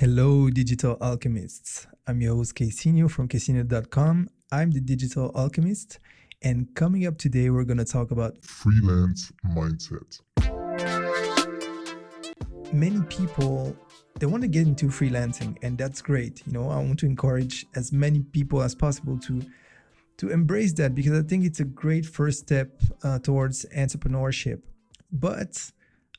Hello, digital alchemists. I'm your host, Casino from casino.com. I'm the digital alchemist. And coming up today, we're going to talk about freelance mindset. many people, they want to get into freelancing, and that's great. I want to encourage as many people as possible to embrace that, because I think it's a great first step towards entrepreneurship. But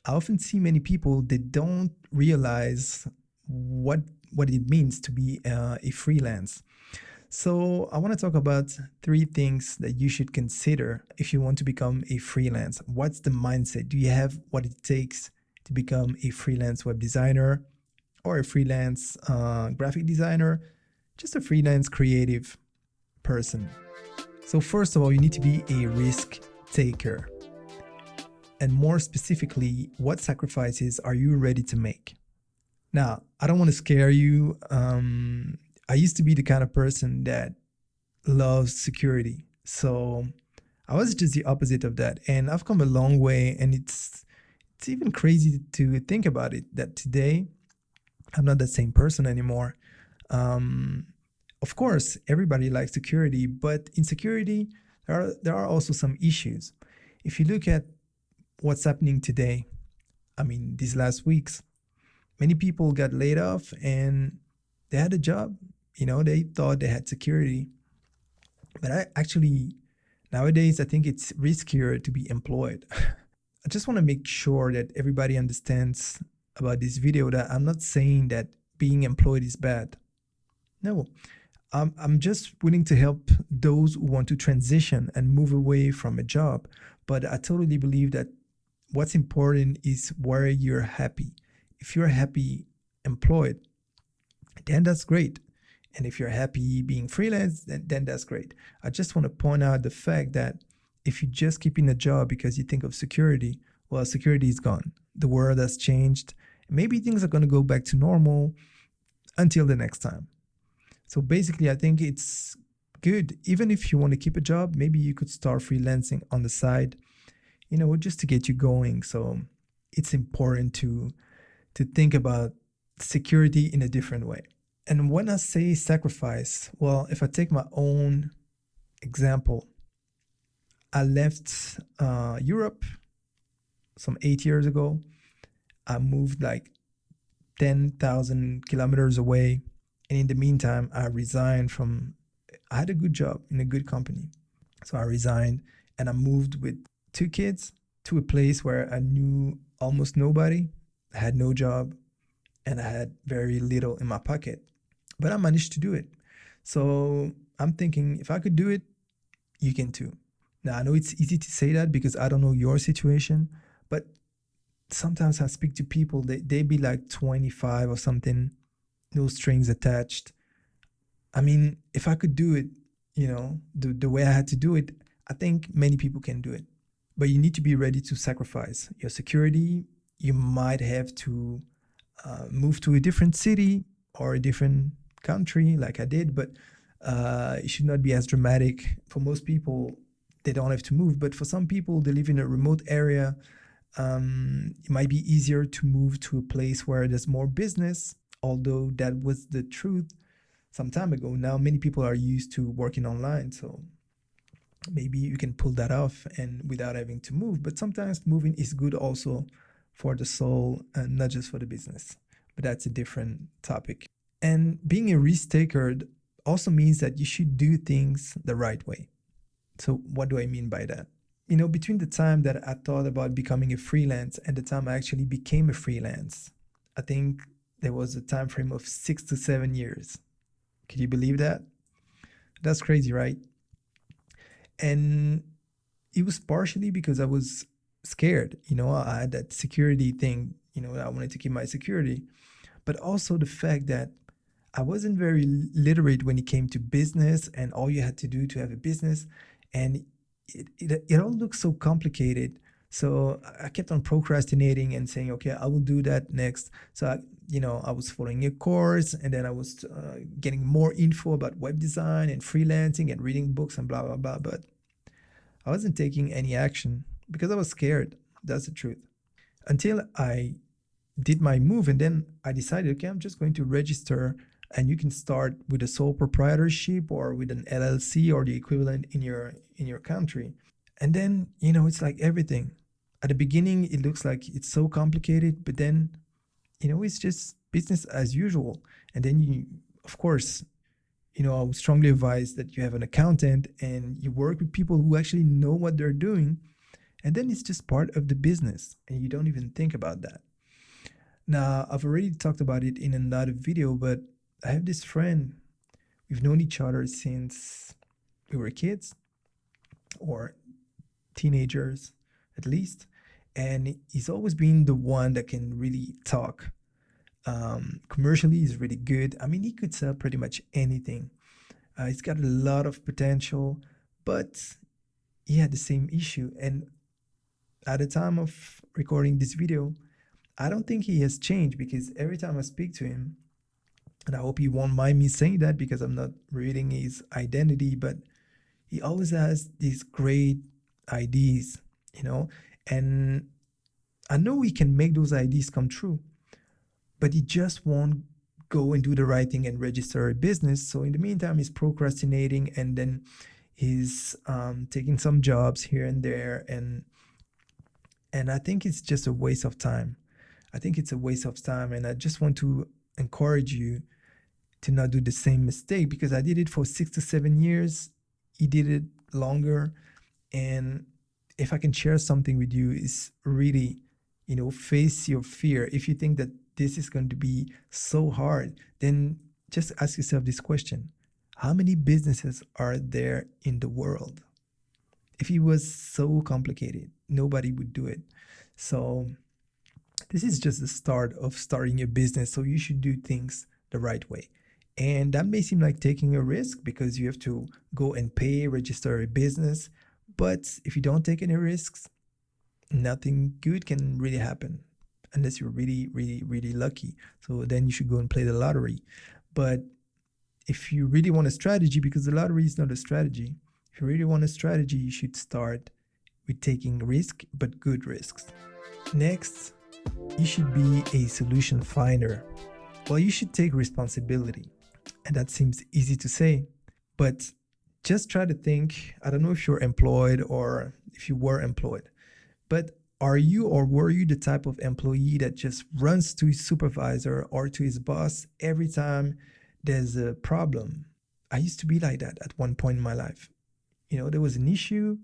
I often see many people, they don't realize what it means to be a freelance. So I want to talk about 3 things that you should consider if you want to become a freelance. What's the mindset? Do you have what it takes to become a freelance web designer or a freelance graphic designer, just a freelance creative person? So first of all, you need to be a risk taker. And more specifically, what sacrifices are you ready to make? Now, I don't want to scare you. I used to be the kind of person that loves security. So I was just the opposite of that. And I've come a long way. And it's even crazy to think about it, that today I'm not that same person anymore. Of course, everybody likes security, but in security, there are also some issues. If you look at what's happening today, these last weeks, many people got laid off and they had a job. They thought they had security. But nowadays, I think it's riskier to be employed. I just want to make sure that everybody understands about this video that I'm not saying that being employed is bad. No, I'm just willing to help those who want to transition and move away from a job. But I totally believe that what's important is where you're happy. If you're happy employed, then that's great. And if you're happy being freelance, then that's great. I just want to point out the fact that if you just keep in a job because you think of security, well, security is gone. The world has changed. Maybe things are going to go back to normal until the next time. So basically, I think it's good. Even if you want to keep a job, maybe you could start freelancing on the side, just to get you going. So it's important to think about security in a different way. And when I say sacrifice, well, if I take my own example, I left Europe some 8 years ago. I moved like 10,000 kilometers away. And in the meantime, I had a good job in a good company. So I resigned and I moved with 2 kids to a place where I knew almost nobody. I had no job and I had very little in my pocket, but I managed to do it. So I'm thinking, if I could do it, you can too. Now, I know it's easy to say that because I don't know your situation, but sometimes I speak to people, they be like 25 or something, no strings attached. If I could do it, the way I had to do it, I think many people can do it. But you need to be ready to sacrifice your security. You might have to move to a different city or a different country like I did, but it should not be as dramatic. For most people, they don't have to move, but for some people, they live in a remote area. It might be easier to move to a place where there's more business, although that was the truth some time ago. Now, many people are used to working online, so maybe you can pull that off and without having to move. But sometimes moving is good also for the soul and not just for the business. But that's a different topic. And being a risk taker also means that you should do things the right way. So what do I mean by that? Between the time that I thought about becoming a freelance and the time I actually became a freelance, I think there was a time frame of 6 to 7 years. Can you believe that? That's crazy, right? And it was partially because I was scared. I had that security thing, I wanted to keep my security, but also the fact that I wasn't very literate when it came to business and all you had to do to have a business. And it all looked so complicated. So I kept on procrastinating and saying, okay, I will do that next. So I was following a course, and then I was getting more info about web design and freelancing and reading books and blah, blah, blah. But I wasn't taking any action because I was scared. That's the truth. Until I did my move, and then I decided, okay, I'm just going to register, and you can start with a sole proprietorship or with an LLC or the equivalent in your country. And then, it's like everything. At the beginning, it looks like it's so complicated, but then, it's just business as usual. And then of course, I would strongly advise that you have an accountant and you work with people who actually know what they're doing. And then it's just part of the business and you don't even think about that. Now, I've already talked about it in another video, but I have this friend. We've known each other since we were kids or teenagers at least. And he's always been the one that can really talk. Commercially, he's really good. I mean, he could sell pretty much anything. He's got a lot of potential, but he had the same issue. And at the time of recording this video, I don't think he has changed, because every time I speak to him, and I hope he won't mind me saying that because I'm not reading his identity, but he always has these great ideas, and I know he can make those ideas come true, but he just won't go and do the right thing and register a business. So in the meantime, he's procrastinating, and then he's taking some jobs here and there, and I think it's just a waste of time. I think it's a waste of time, and I just want to encourage you to not do the same mistake, because I did it for 6 to 7 years. He did it longer, and if I can share something with you, is really, face your fear. If you think that this is going to be so hard, then just ask yourself this question: how many businesses are there in the world? If it was so complicated, nobody would do it. So this is just the start of starting your business. So you should do things the right way. And that may seem like taking a risk, because you have to go and pay, register a business. But if you don't take any risks, nothing good can really happen, unless you're really, really, really lucky. So then you should go and play the lottery. But if you really want a strategy, because the lottery is not a strategy, if you really want a strategy, you should start with taking risk, but good risks. Next, you should be a solution finder. Well, you should take responsibility. And that seems easy to say, but just try to think. I don't know if you're employed or if you were employed, but are you or were you the type of employee that just runs to his supervisor or to his boss every time there's a problem? I used to be like that at one point in my life. There was an issue.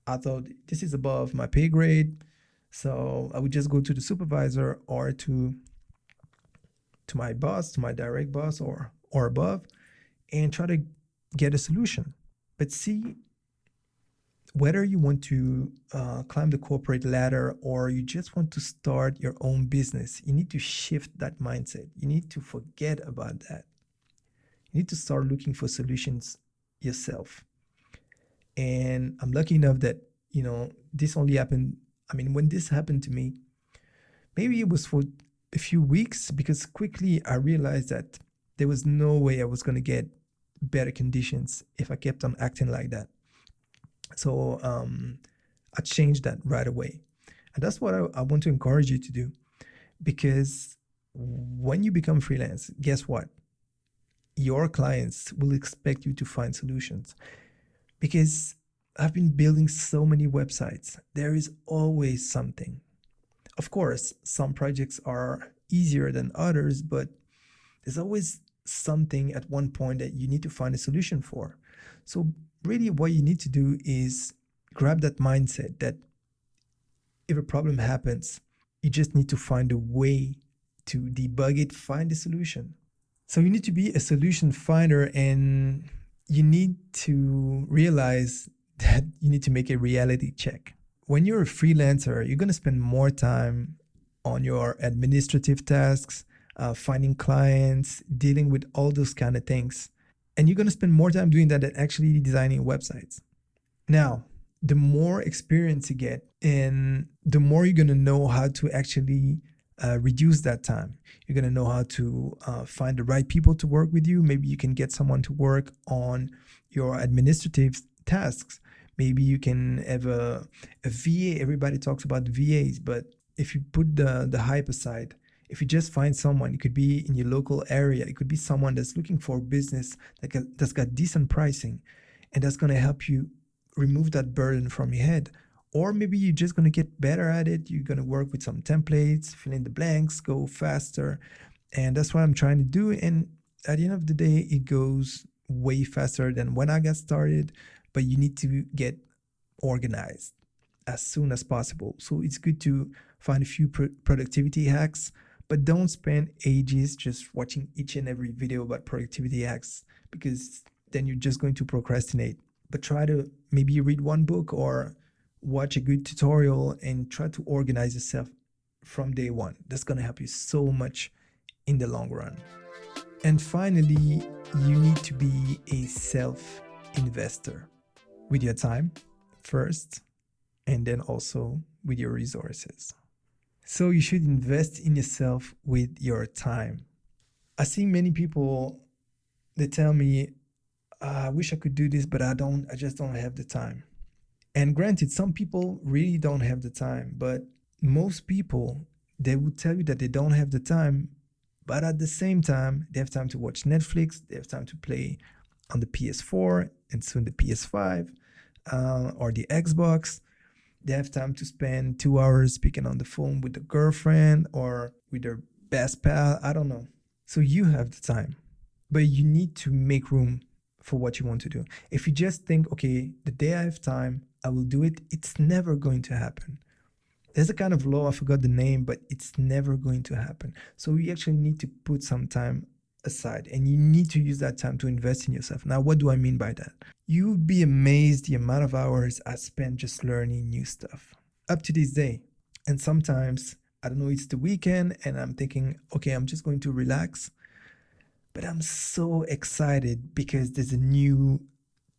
I thought, this is above my pay grade. So I would just go to the supervisor or to my boss, to my direct boss or above, and try to get a solution. But see, whether you want to climb the corporate ladder or you just want to start your own business, you need to shift that mindset. You need to forget about that. You need to start looking for solutions yourself. And I'm lucky enough that, this only happened. I mean, when this happened to me, maybe it was for a few weeks, because quickly I realized that there was no way I was going to get better conditions if I kept on acting like that. So I changed that right away. And that's what I want to encourage you to do, because when you become freelance, guess what? Your clients will expect you to find solutions, because I've been building so many websites. There is always something. Of course, some projects are easier than others, but there's always something at one point that you need to find a solution for. So really what you need to do is grab that mindset that if a problem happens, you just need to find a way to debug it, find a solution. So you need to be a solution finder, and you need to realize that you need to make a reality check. When you're a freelancer, you're going to spend more time on your administrative tasks, finding clients, dealing with all those kind of things. And you're going to spend more time doing that than actually designing websites. Now, the more experience you get, and the more you're going to know how to actually reduce that time. You're going to know how to find the right people to work with you. Maybe you can get someone to work on your administrative tasks. Maybe you can have a VA. Everybody talks about VAs, but if you put the hype aside, if you just find someone, it could be in your local area, it could be someone that's looking for business that's got decent pricing, and that's going to help you remove that burden from your head. Or maybe you're just going to get better at it. You're going to work with some templates, fill in the blanks, go faster. And that's what I'm trying to do. And at the end of the day, it goes way faster than when I got started, but you need to get organized as soon as possible. So it's good to find a few productivity hacks, but don't spend ages just watching each and every video about productivity hacks, because then you're just going to procrastinate. But try to maybe read one book or watch a good tutorial and try to organize yourself from day one. That's going to help you so much in the long run. And finally, you need to be a self-investor with your time first, and then also with your resources. So you should invest in yourself with your time. I see many people, they tell me, I wish I could do this, but I just don't have the time. And granted, some people really don't have the time, but most people, they would tell you that they don't have the time, but at the same time, they have time to watch Netflix, they have time to play on the PS4 and soon the PS5 or the Xbox. They have time to spend 2 hours speaking on the phone with a girlfriend or with their best pal. I don't know. So you have the time, but you need to make room for what you want to do. If you just think, okay, the day I have time, I will do it, it's never going to happen. There's a kind of law, I forgot the name, but it's never going to happen. So you actually need to put some time aside, and you need to use that time to invest in yourself. Now, what do I mean by that? You would be amazed the amount of hours I spend just learning new stuff up to this day. And sometimes, I don't know, it's the weekend and I'm thinking, okay, I'm just going to relax. But I'm so excited because there's a new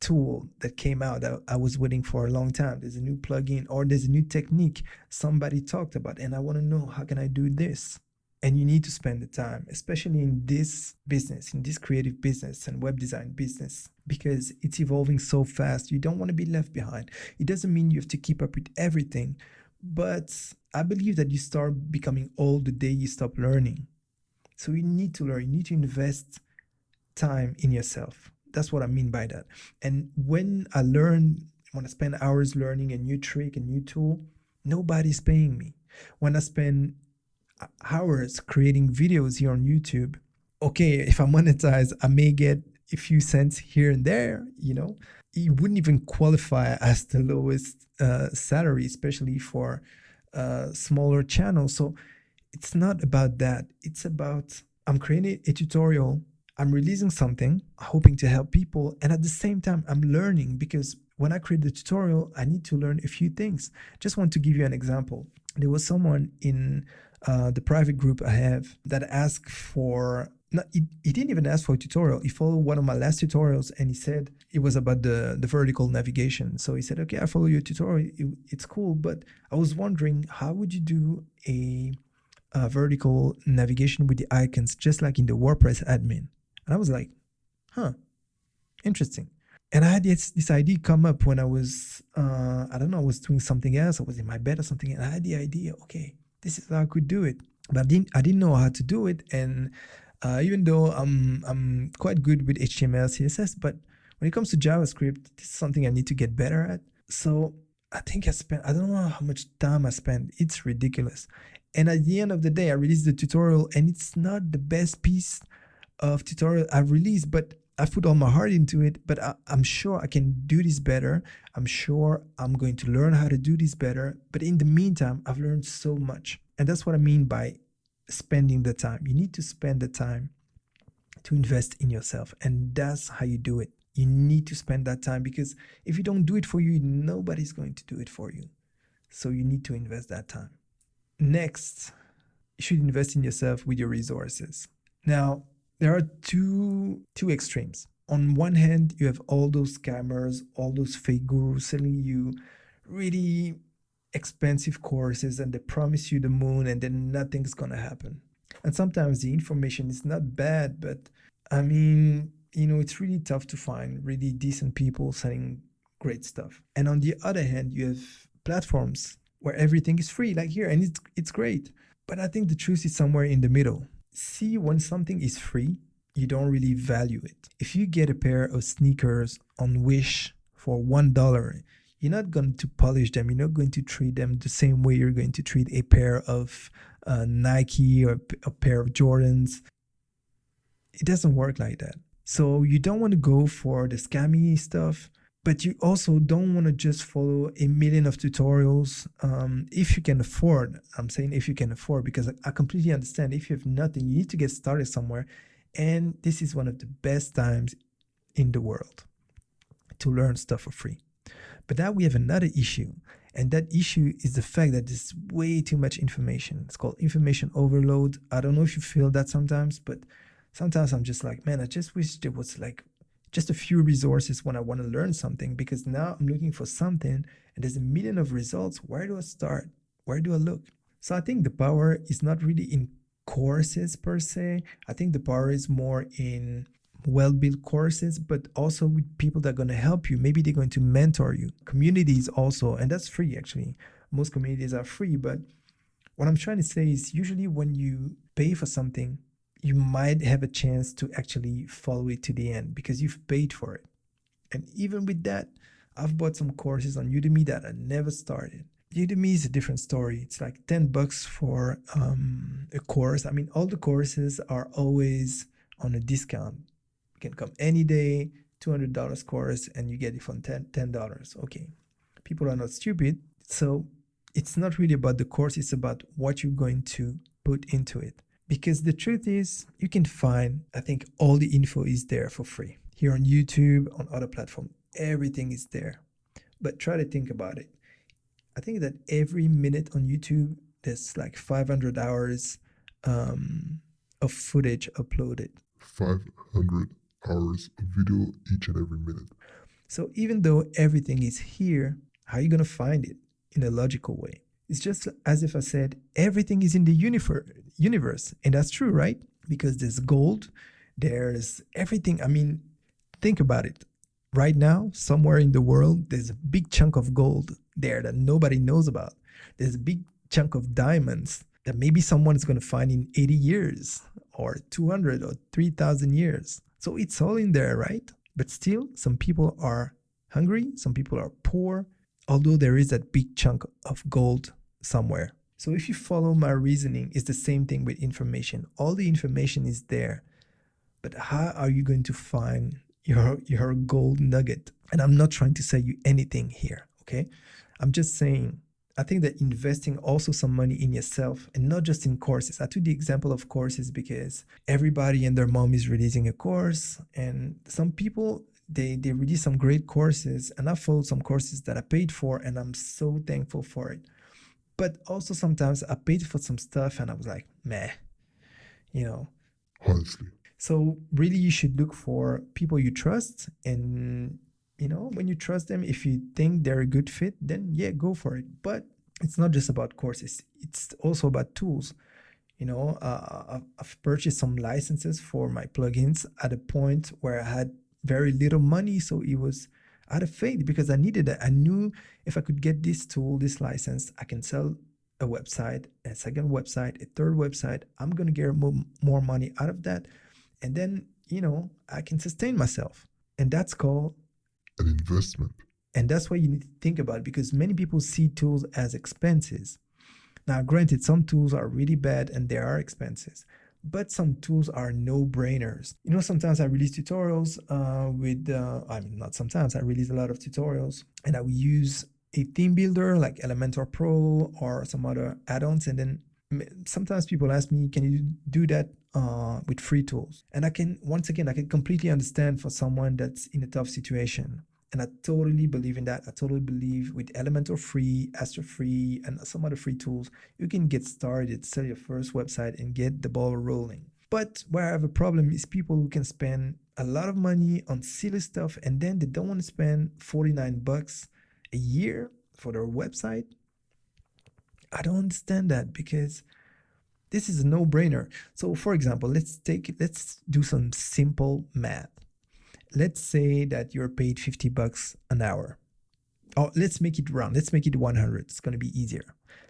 tool that came out that I was waiting for a long time. There's a new plugin or there's a new technique somebody talked about, and I want to know, how can I do this? And you need to spend the time, especially in this business, in this creative business and web design business, because it's evolving so fast. You don't want to be left behind. It doesn't mean you have to keep up with everything, but I believe that you start becoming old the day you stop learning. So you need to learn, you need to invest time in yourself. That's what I mean by that. And when I spend hours learning a new trick, a new tool, nobody's paying me. When I spend hours creating videos here on YouTube, okay, if I monetize, I may get a few cents here and there, It wouldn't even qualify as the lowest salary, especially for smaller channels. So it's not about that. It's about, I'm creating a tutorial, I'm releasing something, hoping to help people. And at the same time, I'm learning, because when I create the tutorial, I need to learn a few things. Just want to give you an example. There was someone in the private group I have that asked for, he didn't even ask for a tutorial. He followed one of my last tutorials and he said it was about the vertical navigation. So he said, okay, I follow your tutorial. It's cool, but I was wondering, how would you do a vertical navigation with the icons, just like in the WordPress admin? And I was like, interesting. And I had this idea come up when I was, I don't know, I was doing something else. I was in my bed or something. And I had the idea, okay, this is how I could do it. But I didn't know how to do it. And even though I'm quite good with HTML, CSS, but when it comes to JavaScript, this is something I need to get better at. So I think I don't know how much time I spent. It's ridiculous. And at the end of the day, I released the tutorial, and it's not the best piece of tutorial I've released, but I've put all my heart into it. But I'm sure I can do this better. I'm sure I'm going to learn how to do this better. But in the meantime, I've learned so much. And that's what I mean by spending the time. You need to spend the time to invest in yourself. And that's how you do it. You need to spend that time, because if you don't do it for you, nobody's going to do it for you. So you need to invest that time. Next, you should invest in yourself with your resources. Now, there are two extremes. On one hand, you have all those scammers, all those fake gurus selling you really expensive courses, and they promise you the moon, and then nothing's gonna happen. And sometimes the information is not bad, but I mean, it's really tough to find really decent people selling great stuff. And on the other hand, you have platforms where everything is free, like here, and it's great. But I think the truth is somewhere in the middle. See, when something is free, you don't really value it. If you get a pair of sneakers on Wish for $1, you're not going to polish them. You're not going to treat them the same way you're going to treat a pair of Nike or a pair of Jordans. It doesn't work like that. So you don't want to go for the scammy stuff, but you also don't want to just follow a million of tutorials. If you can afford, I'm saying if you can afford, because I completely understand if you have nothing, you need to get started somewhere. And this is one of the best times in the world to learn stuff for free. But now we have another issue. And that issue is the fact that there's way too much information. It's called information overload. I don't know if you feel that sometimes, but sometimes I'm just like, man, I just wish there was like just a few resources when I want to learn something, because now I'm looking for something and there's a million of results. Where do I start? Where do I look? So I think the power is not really in courses per se. I think the power is more in well-built courses, but also with people that are going to help you. Maybe they're going to mentor you. Communities also, and that's free actually. Most communities are free, but what I'm trying to say is usually when you pay for something, you might have a chance to actually follow it to the end because you've paid for it. And even with that, I've bought some courses on Udemy that I never started. Udemy is a different story. It's like $10 for a course. I mean, all the courses are always on a discount. You can come any day, $200 course, and you get it for $10. Okay. People are not stupid. So it's not really about the course. It's about what you're going to put into it. Because the truth is, you can find, I think all the info is there for free. Here on YouTube, on other platforms, everything is there. But try to think about it. I think that every minute on YouTube, there's like 500 hours of footage uploaded. 500 hours of video each and every minute. So even though everything is here, how are you going to find it in a logical way? It's just as if I said, everything is in the universe. And that's true, right? Because there's gold, there's everything. I mean, think about it. Right now, somewhere in the world, there's a big chunk of gold there that nobody knows about. There's a big chunk of diamonds that maybe someone is going to find in 80 years or 200 or 3,000 years. So it's all in there, right? But still, some people are hungry, some people are poor, although there is that big chunk of gold somewhere. So if you follow my reasoning, it's the same thing with information. All the information is there, but how are you going to find your gold nugget? And I'm not trying to sell you anything here, okay? I'm just saying, I think that investing also some money in yourself and not just in courses. I took the example of courses because everybody and their mom is releasing a course, and some people, they release some great courses, and I followed some courses that I paid for, and I'm so thankful for it. But also sometimes I paid for some stuff and I was like, meh, you know. Honestly. So really you should look for people you trust, and when you trust them, if you think they're a good fit, then yeah, go for it. But it's not just about courses. It's also about tools. I've purchased some licenses for my plugins at a point where I had very little money. So it was out of faith because I needed it. I knew if I could get this tool, this license, I can sell a website, a second website, a third website. I'm going to get more money out of that. And then, I can sustain myself. And that's called an investment. And that's what you need to think about, because many people see tools as expenses. Now, granted, some tools are really bad and they are expenses, but some tools are no-brainers. Sometimes I release tutorials not sometimes, I release a lot of tutorials, and I will use a theme builder like Elementor Pro or some other add-ons. And then sometimes people ask me, can you do that with free tools? And I can completely understand for someone that's in a tough situation. And I totally believe in that. I totally believe with Elementor free, Astro free, and some other free tools, you can get started, sell your first website, and get the ball rolling. But where I have a problem is people who can spend a lot of money on silly stuff, and then they don't want to spend $49 a year for their website. I don't understand that, because this is a no-brainer. So for example, let's do some simple math. Let's say that you're paid $50 an hour. Oh, let's make it round. Let's make it 100. It's going to be easier.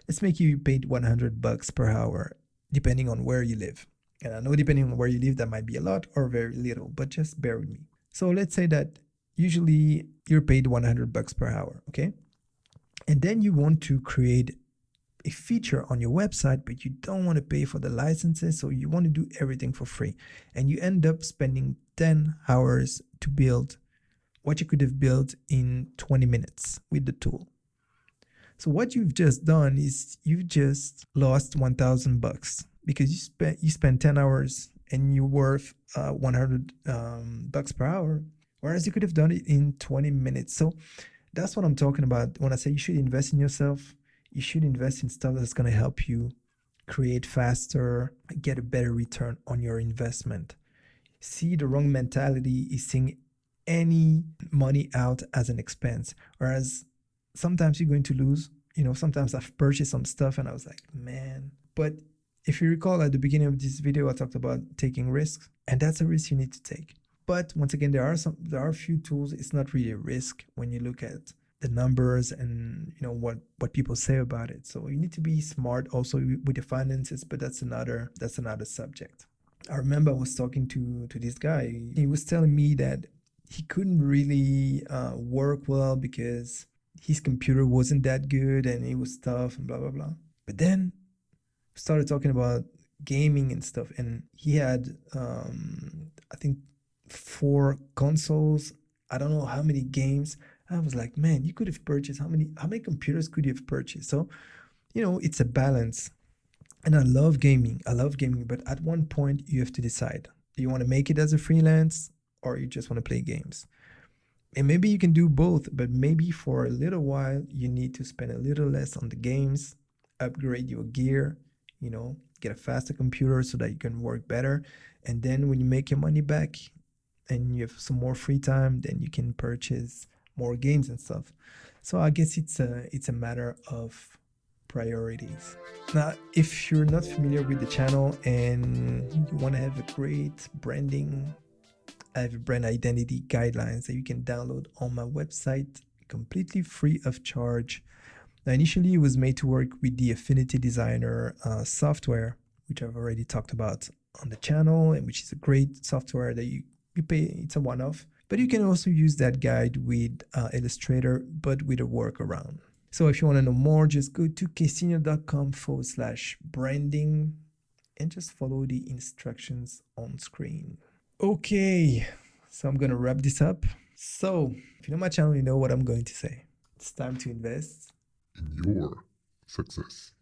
Let's make you paid $100 per hour, depending on where you live. And I know depending on where you live, that might be a lot or very little, but just bear with me. So let's say that usually you're paid $100 per hour, okay? And then you want to create a feature on your website, but you don't want to pay for the licenses, so you want to do everything for free. And you end up spending 10 hours to build what you could have built in 20 minutes with the tool. So what you've just done is you've just lost $1,000 because you spent 10 hours and you're worth $100 per hour, whereas you could have done it in 20 minutes. So that's what I'm talking about when I say you should invest in yourself. You should invest in stuff that's going to help you create faster, get a better return on your investment. See, the wrong mentality is seeing any money out as an expense, whereas sometimes you're going to lose. Sometimes I've purchased some stuff and I was like, man. But if you recall at the beginning of this video, I talked about taking risks, and that's a risk you need to take. But once again, there are a few tools. It's not really a risk when you look at the numbers and what people say about it. So you need to be smart also with your finances, but that's another subject. I remember I was talking to this guy. He was telling me that he couldn't really work well because his computer wasn't that good and it was tough and blah blah blah. But then started talking about gaming and stuff, and he had I think 4 consoles. I don't know how many games. I was like, man, you could have purchased how many computers could you have purchased? So, it's a balance. And I love gaming. But at one point you have to decide. Do you want to make it as a freelance or you just want to play games? And maybe you can do both, but maybe for a little while you need to spend a little less on the games, upgrade your gear, get a faster computer so that you can work better. And then when you make your money back and you have some more free time, then you can purchase more games and stuff. So I guess it's a matter of priorities. Now, if you're not familiar with the channel and you want to have a great branding, I have brand identity guidelines that you can download on my website completely free of charge. Now, initially, it was made to work with the Affinity Designer software, which I've already talked about on the channel, and which is a great software that you pay. It's a one-off. But you can also use that guide with Illustrator, but with a workaround. So if you want to know more, just go to quesinho.com/branding and just follow the instructions on screen. Okay, so I'm going to wrap this up. So if you know my channel, you know what I'm going to say. It's time to invest in your success.